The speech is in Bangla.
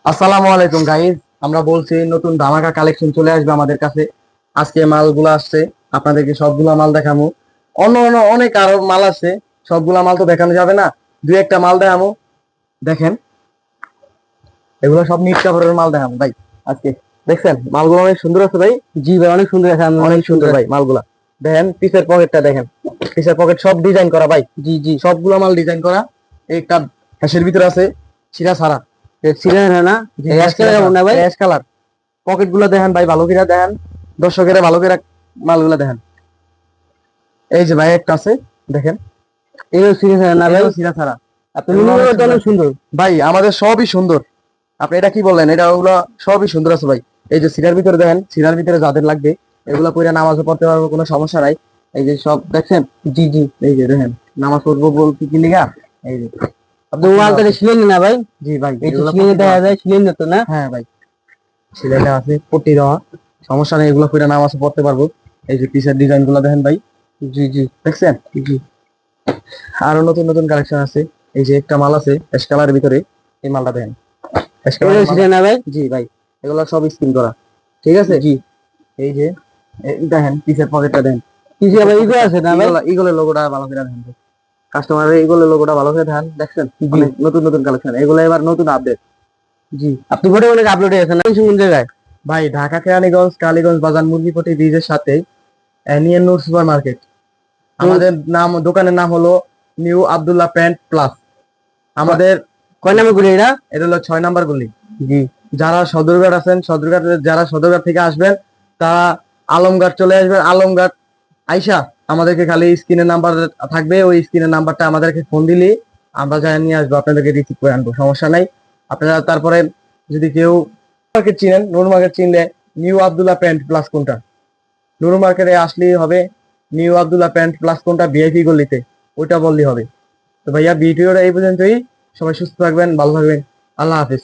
আসসালামু আলাইকুম গাইস। আমরা বলছি নতুন ধামাকা কালেকশন চলে আসবে আমাদের কাছে। আজকে মালগুলো আসছে, আপনাদেরকে সবগুলা মাল দেখাবো। অন্য অন্য অনেক আরো মাল আছে, সবগুলা মাল তো দেখানো যাবে না। দুই একটা মাল দেখাবো, দেখেন। এগুলো সব নিট কাপড়ের মাল দেখাবো ভাই আজকে। দেখছেন মালগুলো অনেক সুন্দর আছে ভাই। জি ভাই, অনেক সুন্দর আছে। অনেক সুন্দর ভাই মালগুলা। দেখেন পিসের পকেটটা দেখেন, পিসের পকেট সব ডিজাইন করা ভাই। জি জি। সবগুলা মাল ডিজাইন করা। একটা হ্যাশের ভিতরে আছে সিরা সারা। সিলেন না? অ্যাশ কালার কেমন না ভাই? Ash colour. পকেট গুলো দেখেন ভাই, ভালো করে দেখেন। দর্শকেরা ভালো করে মালগুলা দেখেন। এই যে ভাই একটা আছে, দেখেন। এগুলো সিলেন না ভাই? সিরা ছাড়া। আপনি মনে করেন অনেক সুন্দর ভাই আমাদের সবই সুন্দর। আপনি এটা কি বললেন, এটা ওগুলো সবই সুন্দর আছে ভাই। এই যে সিরার ভিতরে দেখেন, সিরার ভিতরে যাদের লাগবে এগুলা পরে নামাজও পড়তে পারবো, কোনো সমস্যা নাই। এই যে সব দেখছেন। জি জি। এই যে দেখেন, নামাজ পড়বো বলতে কি লিগা। এই যে আপনি মালটা সিলেন না ভাই? জি ভাই, এই যে এগুলো সিলেন দেখা যায়, সিলেন না তো না? হ্যাঁ ভাই, সিলাইটা আছে পট্টি দেওয়া। সমস্যা নেই, এগুলো পরে নামাজ পড়তে পারবো। এই যে পিসের ডিজাইন গুলো দেখেন ভাই। জি জি। দেখছেন। জি। আরো নতুন নতুন কালেকশন আছে। এই যে একটা মাল আছে অ্যাশ কালারের ভিতরে, এই মালটা দেখেন। অ্যাশ এগুলো কালারের মাল। সিলেন না ভাই? জি ভাই, এগুলো সব স্ক্রিন করা। ঠিক আছে। জি। এই যে দেখেন পিসের পকেটটা দেখেন। কিছু আবার ইগো আছে না ভাই? ইগলের লোগোটা ভালো করে দেখেন। কাস্টমারের ইগলের লোগোটা ভালো করে দেখেন। দেখছেন অনেক নতুন নতুন কালেকশন, এগুলো এবার নতুন আপডেট। জি। আপনি বড় অনেক আপলোড হয়েছে না কোন জায়গায়? ভাই ঢাকা কেরানীগঞ্জ কালীগঞ্জ বাজার মুরগিপটি ব্রিজের সাথে নিয়ে নূর সুপার মার্কেট। আমাদের নাম, দোকানের নাম হলো নিউ আব্দুল্লাহ প্যান্ট প্লাস। আমাদের কয় নামে ঘুরে এটা? এটা হলো 6 নাম্বার গলি। জি। যারা সদরঘাট আছেন, সদরঘাট, যারা সদরঘাট থেকে আসবেন তারা আলমঘাট চলে আসবেন। আলমঘাট আইসা আমাদেরকে খালি স্ক্রিনের নাম্বার থাকবে, ওই স্ক্রিনের নাম্বারটা আমাদেরকে ফোন দিলে আমরা যাই নিয়ে আসবো, আপনাদেরকে রিসিভ করে আনবো, সমস্যা নাই। আপনারা তারপরে যদি কেউ মার্কেট চিনেন, নূর মার্কেট চিনলে নিউ আব্দুল্লাহ প্যান্ট প্লাস কোনটা, নূর মার্কেটে আসলেই হবে। নিউ আব্দুল্লাহ প্যান্ট প্লাস কোনটা ভিআইপি গলিতে, ওইটা বললেই হবে। তো ভাইয়া ভিডিওটা এই পর্যন্তই। সবাই সুস্থ থাকবেন, ভালো থাকবেন। আল্লাহ হাফিজ।